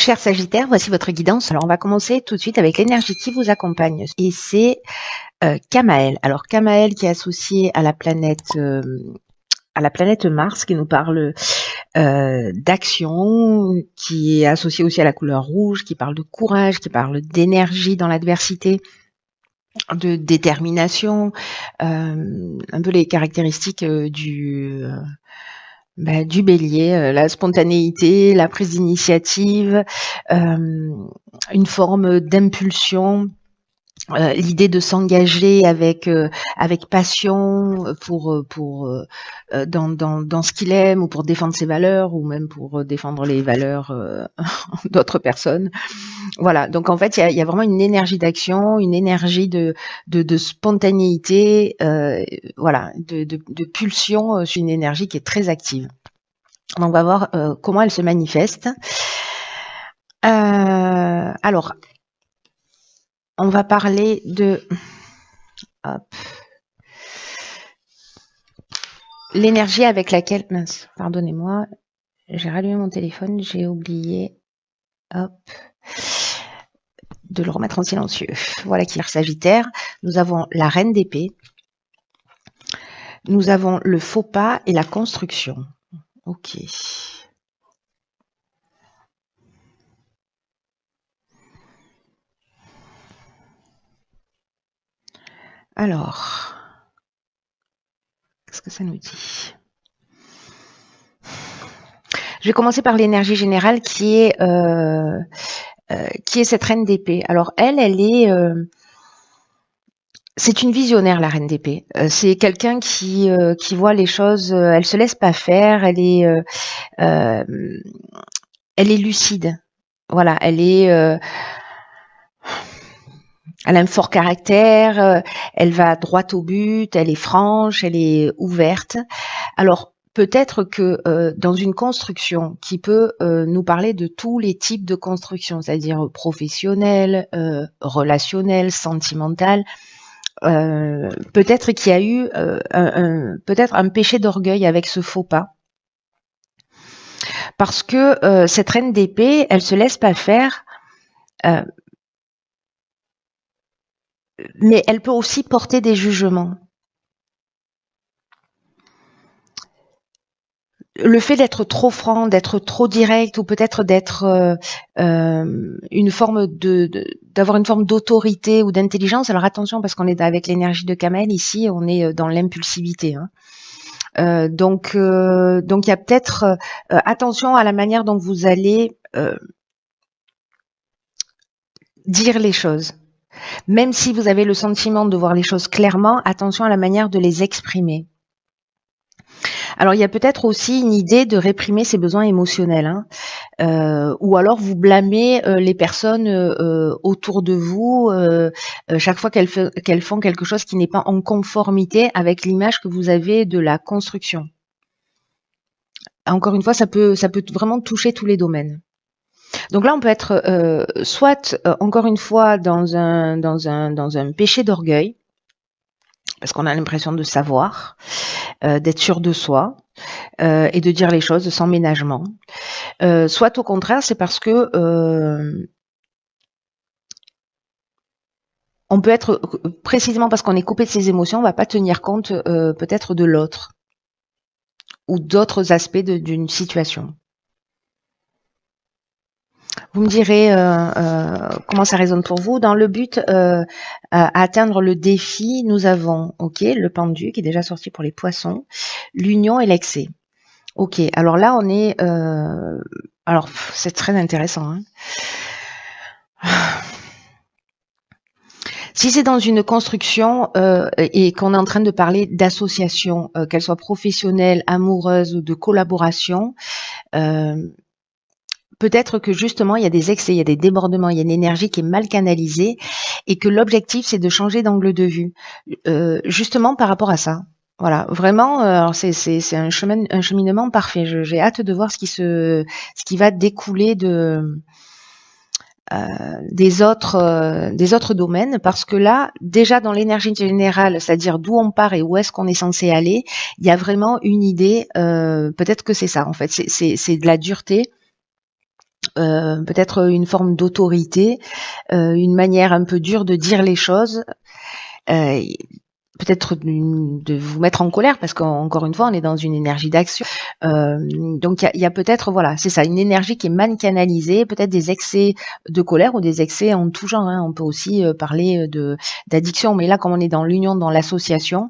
Cher Sagittaire, voici votre guidance. Alors, on va commencer tout de suite avec l'énergie qui vous accompagne. Et c'est Kamaël. Alors, Kamaël qui est associé à la planète Mars, qui nous parle d'action, qui est associé aussi à la couleur rouge, qui parle de courage, qui parle d'énergie dans l'adversité, de détermination, un peu les caractéristiques du bélier, la spontanéité, la prise d'initiative, une forme d'impulsion, l'idée de s'engager avec passion dans ce qu'il aime, ou pour défendre ses valeurs, ou même pour défendre les valeurs d'autres personnes. Voilà, donc en fait il y a vraiment une énergie d'action, une énergie de spontanéité, voilà, de pulsion, sur une énergie qui est très active. Donc on va voir comment elle se manifeste. Alors, on va parler de l'énergie avec laquelle... Mince, pardonnez-moi, j'ai rallumé mon téléphone, j'ai oublié de le remettre en silencieux. Voilà qui est Sagittaire. Nous avons la reine d'épée. Nous avons le faux pas et la construction. Ok. Alors, qu'est-ce que ça nous dit? Je vais commencer par l'énergie générale qui est cette reine d'épée. Alors elle est... c'est une visionnaire, la reine d'épée. C'est quelqu'un qui voit les choses, elle se laisse pas faire, elle est lucide. Voilà, elle a un fort caractère, elle va droit au but, elle est franche, elle est ouverte. Alors, peut-être que dans une construction qui peut nous parler de tous les types de construction, c'est-à-dire professionnelle, relationnelle, sentimentale, peut-être qu'il y a eu peut-être un péché d'orgueil avec ce faux pas. Parce que cette reine d'épée, elle se laisse pas faire, mais elle peut aussi porter des jugements. Le fait d'être trop franc, d'être trop direct, ou peut-être d'être une forme d'avoir une forme d'autorité ou d'intelligence. Alors attention, parce qu'on est avec l'énergie de Kamaël ici, on est dans l'impulsivité. Hein. Donc il y a peut-être attention à la manière dont vous allez dire les choses. Même si vous avez le sentiment de voir les choses clairement, attention à la manière de les exprimer. Alors, il y a peut-être aussi une idée de réprimer ses besoins émotionnels, hein, ou alors vous blâmez les personnes autour de vous chaque fois qu'elles font quelque chose qui n'est pas en conformité avec l'image que vous avez de la construction. Encore une fois, ça peut vraiment toucher tous les domaines. Donc là, on peut être soit encore une fois dans un péché d'orgueil, parce qu'on a l'impression de savoir, d'être sûr de soi et de dire les choses sans ménagement. Soit au contraire, c'est parce que on peut être précisément parce qu'on est coupé de ses émotions, on va pas tenir compte peut-être de l'autre ou d'autres aspects d'une situation. Vous me direz comment ça résonne pour vous. Dans le but à atteindre le défi, nous avons le pendu qui est déjà sorti pour les poissons, l'union et l'excès. Ok, alors là on est... alors c'est très intéressant. Hein. Si c'est dans une construction et qu'on est en train de parler d'association, qu'elle soit professionnelle, amoureuse ou de collaboration, peut-être que justement il y a des excès, il y a des débordements, il y a une énergie qui est mal canalisée et que l'objectif c'est de changer d'angle de vue, justement par rapport à ça. Voilà, vraiment, c'est un cheminement parfait. J'ai hâte de voir ce qui va découler des autres domaines, parce que là, déjà dans l'énergie générale, c'est-à-dire d'où on part et où est-ce qu'on est censé aller, il y a vraiment une idée. Peut-être que c'est ça en fait, c'est de la dureté. peut-être une forme d'autorité, une manière un peu dure de dire les choses, peut-être de vous mettre en colère parce qu'encore une fois on est dans une énergie d'action. Donc il y a peut-être, voilà, c'est ça, une énergie qui est mal canalisée, peut-être des excès de colère ou des excès en tout genre, hein. On peut aussi parler d'addiction, mais là comme on est dans l'union, dans l'association,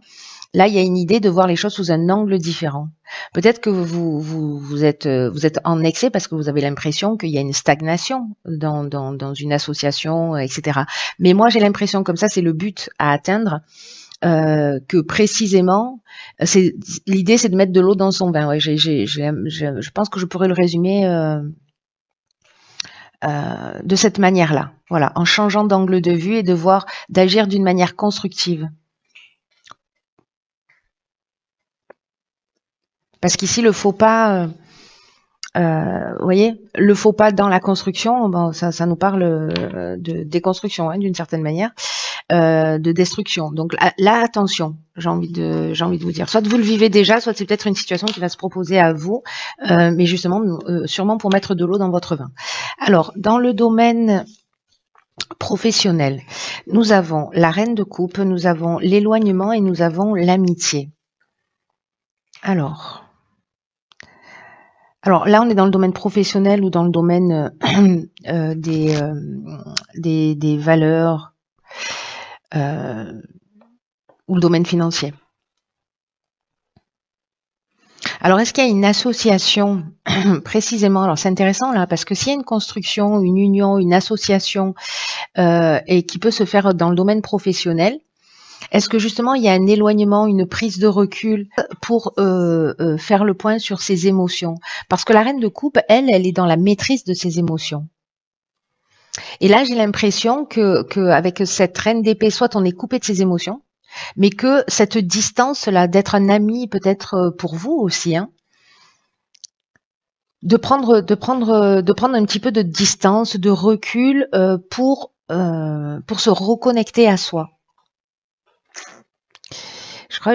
là il y a une idée de voir les choses sous un angle différent. Peut-être que vous êtes en excès parce que vous avez l'impression qu'il y a une stagnation dans une association, etc. Mais moi j'ai l'impression, comme ça c'est le but à atteindre, que précisément, l'idée, c'est de mettre de l'eau dans son vin. Ouais, je pense que je pourrais le résumer de cette manière-là. Voilà, en changeant d'angle de vue et d'agir d'une manière constructive. Parce qu'ici, le faux pas, vous voyez, le faux pas dans la construction, bon, ça nous parle de déconstruction, hein, d'une certaine manière. De destruction. Donc là, attention, j'ai envie de vous dire. Soit vous le vivez déjà, soit c'est peut-être une situation qui va se proposer à vous, mais justement, sûrement pour mettre de l'eau dans votre vin. Alors, dans le domaine professionnel, nous avons la reine de coupe, nous avons l'éloignement et nous avons l'amitié. Alors là, on est dans le domaine professionnel ou dans le domaine des valeurs, ou le domaine financier. Alors, est-ce qu'il y a une association précisément? Alors, c'est intéressant là, parce que s'il y a une construction, une union, une association, et qui peut se faire dans le domaine professionnel, est-ce que justement il y a un éloignement, une prise de recul pour faire le point sur ses émotions? Parce que la reine de coupe, elle est dans la maîtrise de ses émotions. Et là, j'ai l'impression que avec cette reine d'épée, soit on est coupé de ses émotions, mais que cette distance-là, d'être un ami peut-être pour vous aussi, hein, de prendre un petit peu de distance, de recul pour se reconnecter à soi.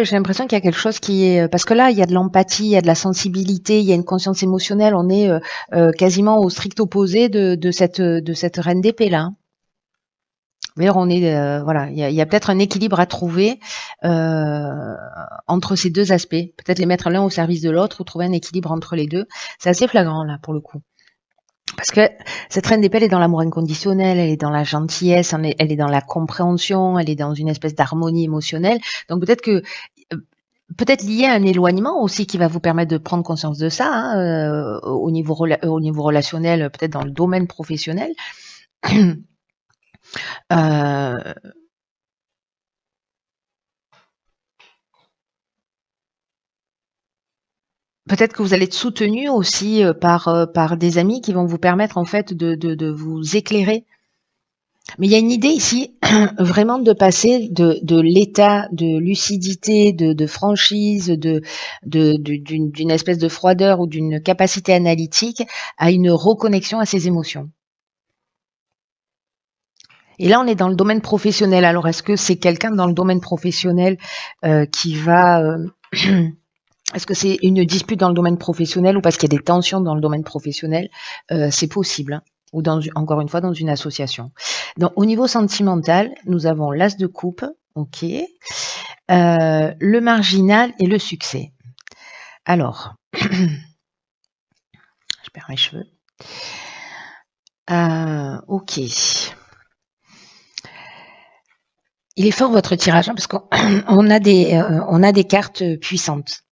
J'ai l'impression qu'il y a quelque chose qui est, parce que là il y a de l'empathie, il y a de la sensibilité, il y a une conscience émotionnelle. On est quasiment au strict opposé de cette reine d'épée là. D'ailleurs, on est voilà, il y a peut-être un équilibre à trouver entre ces deux aspects. Peut-être les mettre l'un au service de l'autre ou trouver un équilibre entre les deux. C'est assez flagrant là pour le coup. Parce que cette reine d'épée, elle est dans l'amour inconditionnel, elle est dans la gentillesse, elle est dans la compréhension, elle est dans une espèce d'harmonie émotionnelle. Donc peut-être lié à un éloignement aussi qui va vous permettre de prendre conscience de ça, hein, au niveau relationnel, peut-être dans le domaine professionnel. Peut-être que vous allez être soutenu aussi par des amis qui vont vous permettre en fait de vous éclairer. Mais il y a une idée ici vraiment de passer de l'état de lucidité, de franchise, d'une espèce de froideur ou d'une capacité analytique à une reconnexion à ses émotions. Et là, on est dans le domaine professionnel. Alors, est-ce que c'est quelqu'un dans le domaine professionnel qui va... est-ce que c'est une dispute dans le domaine professionnel ou parce qu'il y a des tensions dans le domaine professionnel? C'est possible, hein, ou encore une fois dans une association. Donc, au niveau sentimental, nous avons l'as de coupe, ok, le marginal et le succès. Alors, je perds mes cheveux. Ok. Il est fort votre tirage, hein, parce qu'on a des cartes puissantes.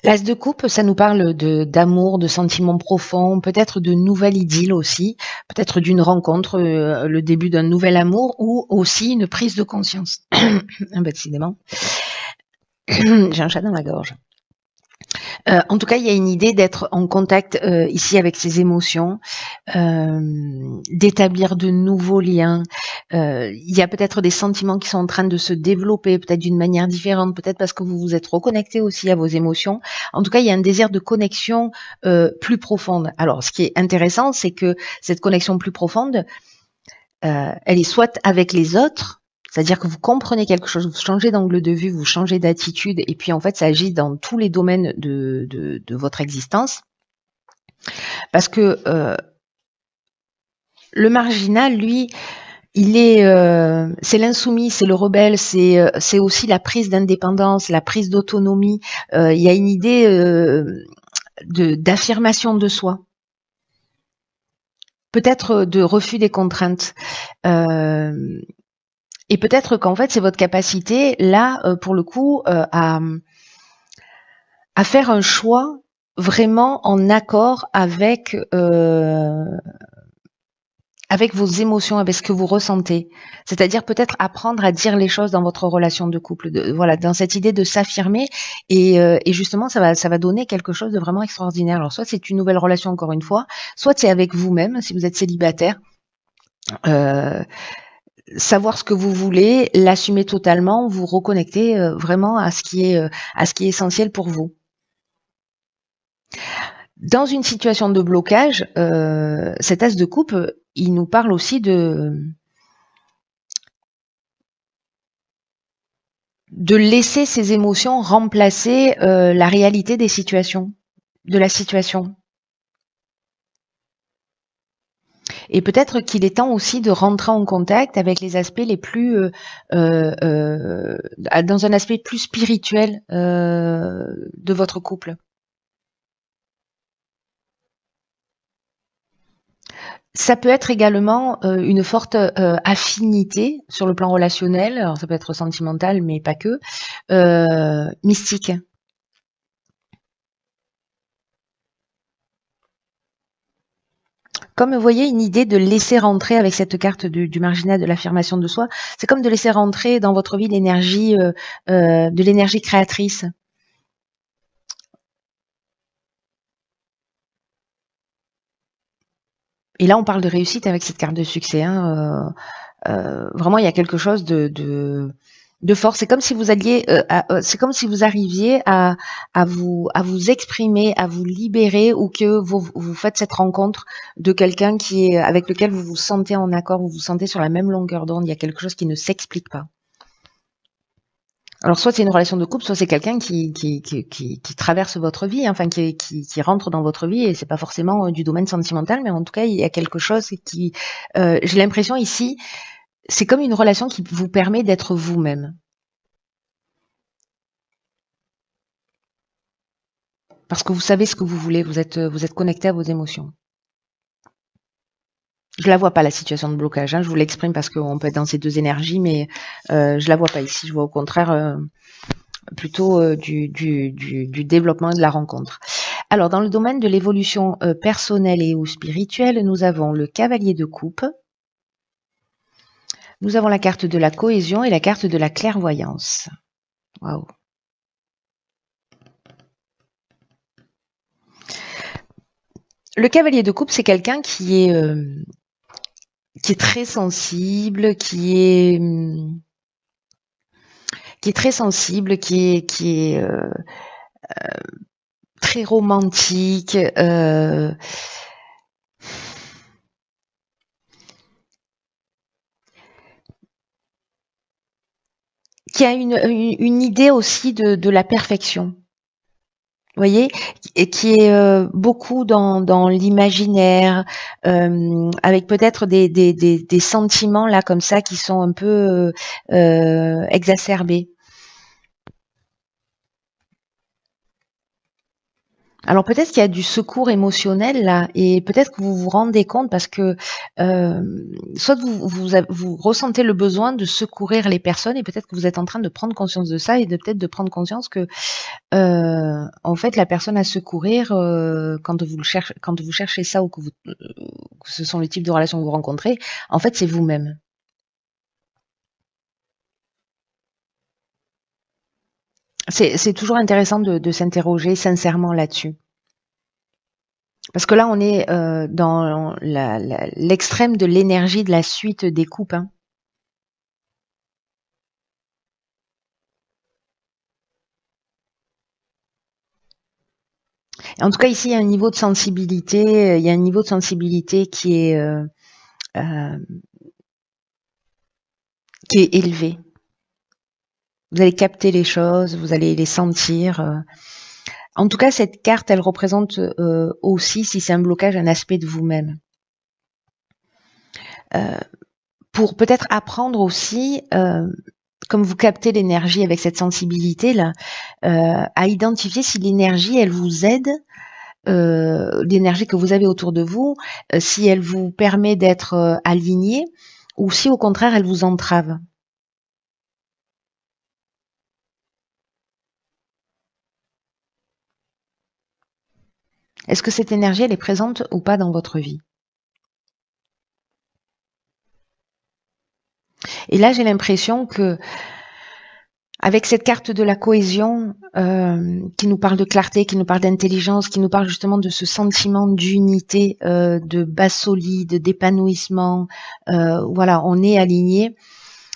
L'as de coupe, ça nous parle d'amour, de sentiments profonds, peut-être de nouvelle idylle aussi, peut-être d'une rencontre, le début d'un nouvel amour ou aussi une prise de conscience. Décidément, j'ai un chat dans la gorge. En tout cas, il y a une idée d'être en contact ici avec ses émotions, d'établir de nouveaux liens. Il y a peut-être des sentiments qui sont en train de se développer, peut-être d'une manière différente, peut-être parce que vous vous êtes reconnecté aussi à vos émotions. En tout cas, il y a un désir de connexion plus profonde. Alors, ce qui est intéressant, c'est que cette connexion plus profonde, elle est soit avec les autres, c'est-à-dire que vous comprenez quelque chose, vous changez d'angle de vue, vous changez d'attitude, et puis en fait, ça agit dans tous les domaines de votre existence. Parce que le marginal, lui, c'est l'insoumis, c'est le rebelle, c'est aussi la prise d'indépendance, la prise d'autonomie. Il y a une idée d'affirmation de soi, peut-être de refus des contraintes. Et peut-être qu'en fait, c'est votre capacité, là, pour le coup, à faire un choix vraiment en accord avec vos émotions, avec ce que vous ressentez. C'est-à-dire peut-être apprendre à dire les choses dans votre relation de couple, voilà, dans cette idée de s'affirmer et justement ça va donner quelque chose de vraiment extraordinaire. Alors soit c'est une nouvelle relation encore une fois, soit c'est avec vous-même si vous êtes célibataire. Savoir ce que vous voulez, l'assumer totalement, vous reconnecter vraiment à ce qui est essentiel pour vous. Dans une situation de blocage, cet as de coupe, il nous parle aussi de laisser ses émotions remplacer la réalité des situations, de la situation. Et peut-être qu'il est temps aussi de rentrer en contact avec les aspects les plus, dans un aspect plus spirituel de votre couple. Ça peut être également une forte affinité sur le plan relationnel, alors ça peut être sentimental mais pas que, mystique. Comme vous voyez, une idée de laisser rentrer avec cette carte du marginal de l'affirmation de soi, c'est comme de laisser rentrer dans votre vie l'énergie, de l'énergie créatrice. Et là, on parle de réussite avec cette carte de succès. Hein. Vraiment, il y a quelque chose de fort. C'est comme si vous alliez, c'est comme si vous arriviez à vous exprimer, à vous libérer, ou que vous faites cette rencontre de quelqu'un avec lequel vous vous sentez en accord, vous vous sentez sur la même longueur d'onde. Il y a quelque chose qui ne s'explique pas. Alors soit c'est une relation de couple, soit c'est quelqu'un qui traverse votre vie, hein, enfin qui rentre dans votre vie, et c'est pas forcément du domaine sentimental, mais en tout cas il y a quelque chose qui, j'ai l'impression ici, c'est comme une relation qui vous permet d'être vous-même. Parce que vous savez ce que vous voulez, vous êtes connecté à vos émotions. Je la vois pas la situation de blocage, hein, je vous l'exprime parce qu'on peut être dans ces deux énergies, mais je la vois pas ici, je vois au contraire plutôt du développement et de la rencontre. Alors, dans le domaine de l'évolution personnelle et ou spirituelle, nous avons le cavalier de coupe, nous avons la carte de la cohésion et la carte de la clairvoyance. Waouh. Le cavalier de coupe, c'est quelqu'un qui est très sensible, qui est très sensible, qui est très romantique, qui a une idée aussi de la perfection. Vous voyez, et qui est beaucoup dans l'imaginaire, avec peut-être des sentiments là comme ça qui sont un peu exacerbés. Alors peut-être qu'il y a du secours émotionnel là, et peut-être que vous vous rendez compte parce que soit vous ressentez le besoin de secourir les personnes, et peut-être que vous êtes en train de prendre conscience de ça, et peut-être de prendre conscience que en fait la personne à secourir, quand vous cherchez ça, ou que ce sont les types de relations que vous rencontrez, en fait c'est vous-même. C'est toujours intéressant de s'interroger sincèrement là-dessus. Parce que là, on est dans l'extrême de l'énergie de la suite des coupes. Hein. En tout cas, ici, il y a un niveau de sensibilité, euh, qui est élevé. Vous allez capter les choses, vous allez les sentir. En tout cas, cette carte, elle représente aussi, si c'est un blocage, un aspect de vous-même. Pour peut-être apprendre aussi, comme vous captez l'énergie avec cette sensibilité-là, à identifier si l'énergie, elle vous aide, l'énergie que vous avez autour de vous, si elle vous permet d'être aligné, ou si au contraire, elle vous entrave. Est-ce que cette énergie, elle est présente ou pas dans votre vie? Et là, j'ai l'impression que avec cette carte de la cohésion, qui nous parle de clarté, qui nous parle d'intelligence, qui nous parle justement de ce sentiment d'unité, de base solide, d'épanouissement, voilà, on est aligné.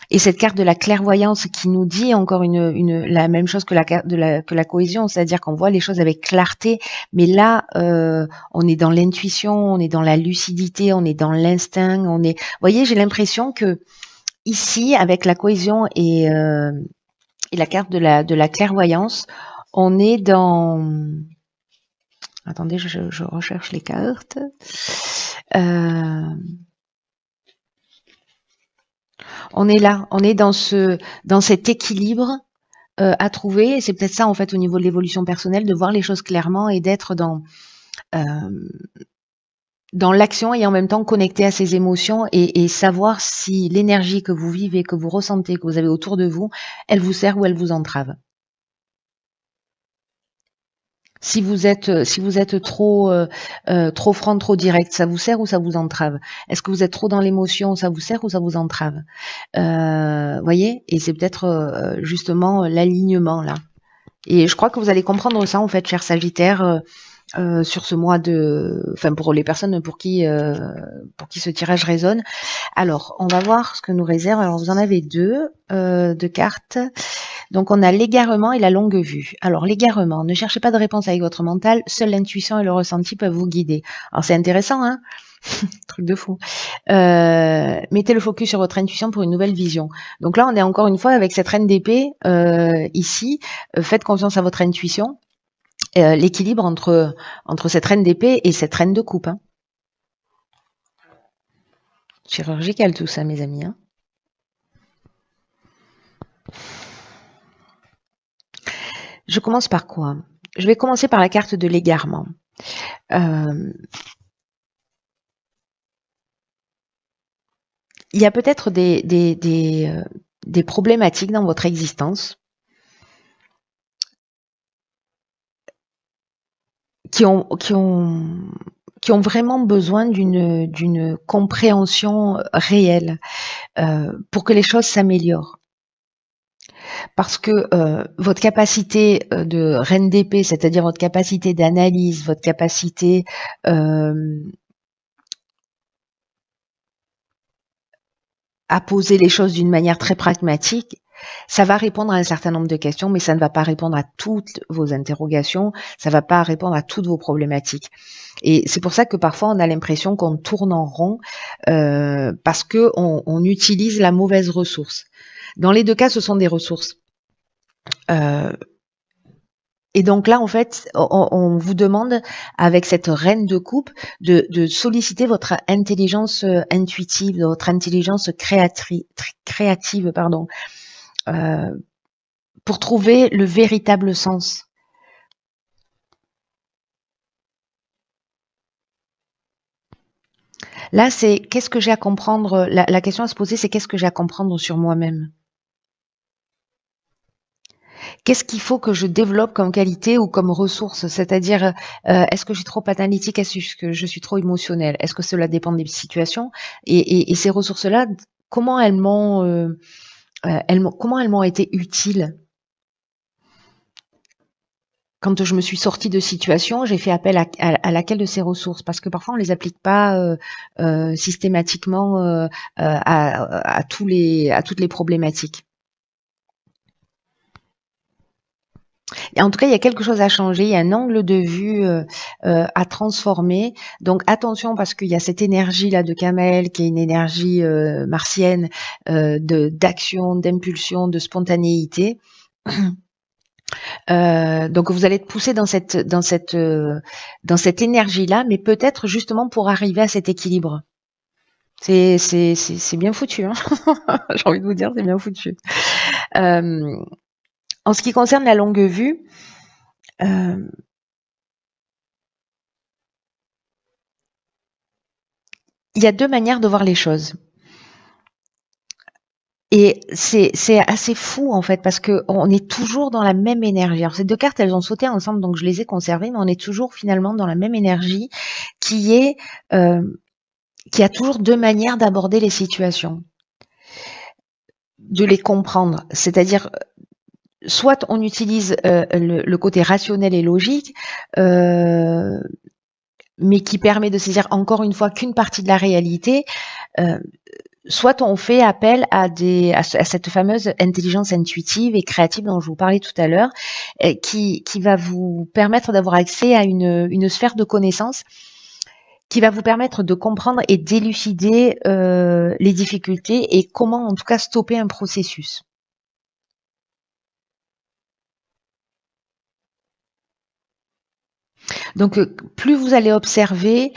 Et cette carte de la clairvoyance qui nous dit encore la même chose que la carte que la cohésion, c'est-à-dire qu'on voit les choses avec clarté, mais là, on est dans l'intuition, on est dans la lucidité, on est dans l'instinct, vous voyez, j'ai l'impression que ici, avec la cohésion et la carte de la clairvoyance, on est dans... Attendez, je recherche les cartes. On est là, on est dans cet équilibre à trouver. Et c'est peut-être ça, en fait, au niveau de l'évolution personnelle, de voir les choses clairement et d'être dans l'action et en même temps connecté à ses émotions et savoir si l'énergie que vous vivez, que vous ressentez, que vous avez autour de vous, elle vous sert ou elle vous entrave. Si vous êtes trop franc, trop direct, ça vous sert ou ça vous entrave? Est-ce que vous êtes trop dans l'émotion, ça vous sert ou ça vous entrave? Voyez? Et c'est peut-être justement l'alignement là. Et je crois que vous allez comprendre ça en fait, cher Sagittaire, sur ce mois enfin pour les personnes pour qui ce tirage résonne. Alors, on va voir ce que nous réserve. Alors, vous en avez deux cartes. Donc, on a l'égarement et la longue vue. Alors, l'égarement, ne cherchez pas de réponse avec votre mental. Seule l'intuition et le ressenti peuvent vous guider. Alors, c'est intéressant, hein? Truc de fou. Mettez le focus sur votre intuition pour une nouvelle vision. Donc là, on est encore une fois avec cette reine d'épée ici. Faites confiance à votre intuition. L'équilibre entre cette reine d'épée et cette reine de coupe. Hein. Chirurgical tout ça, mes amis. Hein. Je commence par quoi? Je vais commencer par la carte de l'égarement. Il y a peut-être des problématiques dans votre existence qui ont vraiment besoin d'une compréhension réelle pour que les choses s'améliorent. Parce que votre capacité de reine d'épée, c'est-à-dire votre capacité d'analyse, votre capacité à poser les choses d'une manière très pragmatique, ça va répondre à un certain nombre de questions, mais ça ne va pas répondre à toutes vos interrogations, ça ne va pas répondre à toutes vos problématiques. Et c'est pour ça que parfois on a l'impression qu'on tourne en rond parce qu'on utilise la mauvaise ressource. Dans les deux cas, ce sont des ressources. Et donc là, en fait, on vous demande, avec cette reine de coupe, de solliciter votre intelligence intuitive, votre intelligence créative, pardon, pour trouver le véritable sens. Là, c'est qu'est-ce que j'ai à comprendre, la question à se poser, c'est qu'est-ce que j'ai à comprendre sur moi-même? Qu'est-ce qu'il faut que je développe comme qualité ou comme ressource? C'est-à-dire, est-ce que je suis trop analytique? Est-ce que je suis trop émotionnelle? Est-ce que cela dépend des situations? Et ces ressources-là, comment elles m'ont été utiles? Quand je me suis sortie de situation, j'ai fait appel à laquelle de ces ressources? Parce que parfois on les applique pas systématiquement à toutes les problématiques. Et en tout cas, il y a quelque chose à changer, il y a un angle de vue à transformer. Donc attention parce qu'il y a cette énergie là de Kamel qui est une énergie martienne d'action, d'impulsion, de spontanéité. Donc vous allez être poussé dans cette énergie-là, mais peut-être justement pour arriver à cet équilibre. C'est bien foutu, hein. J'ai envie de vous dire, c'est bien foutu. En ce qui concerne la longue vue, il y a 2 manières de voir les choses. Et c'est assez fou en fait parce que on est toujours dans la même énergie. Alors ces 2 cartes, elles ont sauté ensemble, donc je les ai conservées, mais on est toujours finalement dans la même énergie qui est, qui a toujours 2 manières d'aborder les situations, de les comprendre. C'est-à-dire, soit on utilise, le côté rationnel et logique, mais qui permet de saisir encore une fois qu'une partie de la réalité, soit on fait appel à cette fameuse intelligence intuitive et créative dont je vous parlais tout à l'heure, qui va vous permettre d'avoir accès à une sphère de connaissances qui va vous permettre de comprendre et d'élucider les difficultés et comment en tout cas stopper un processus. Donc plus vous allez observer,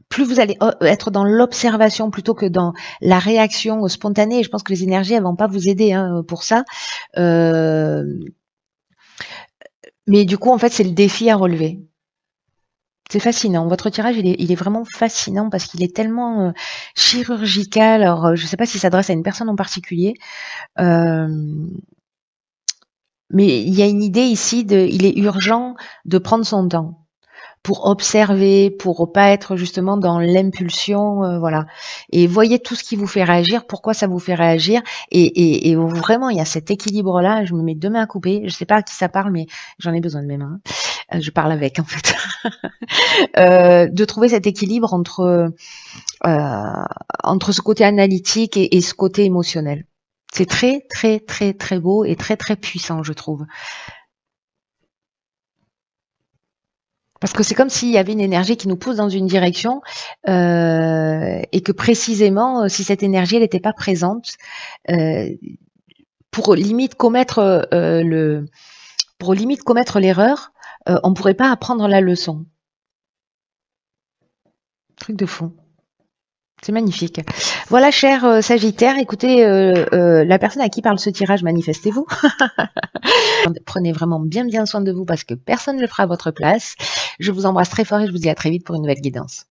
plus vous allez être dans l'observation plutôt que dans la réaction spontanée. Et je pense que les énergies, elles vont pas vous aider hein, pour ça. Mais du coup, en fait, c'est le défi à relever. C'est fascinant. Votre tirage, il est vraiment fascinant parce qu'il est tellement chirurgical. Alors, je ne sais pas s'il s'adresse à une personne en particulier, euh, mais il y a une idée ici il est urgent de prendre son temps pour observer, pour pas être justement dans l'impulsion, voilà. Et voyez tout ce qui vous fait réagir, pourquoi ça vous fait réagir, et vraiment il y a cet équilibre-là. Je me mets 2 mains à couper. Je sais pas à qui ça parle, mais j'en ai besoin de mes mains. Je parle avec en fait. De trouver cet équilibre entre ce côté analytique et ce côté émotionnel. C'est très très très très beau et très très puissant, je trouve. Parce que c'est comme s'il y avait une énergie qui nous pousse dans une direction et que précisément, si cette énergie elle n'était pas présente, euh, pour limite commettre pour limite commettre l'erreur, on pourrait pas apprendre la leçon. Truc de fou. C'est magnifique. Voilà, cher Sagittaire, écoutez, la personne à qui parle ce tirage, manifestez-vous. Prenez vraiment bien bien soin de vous parce que personne ne le fera à votre place. Je vous embrasse très fort et je vous dis à très vite pour une nouvelle guidance.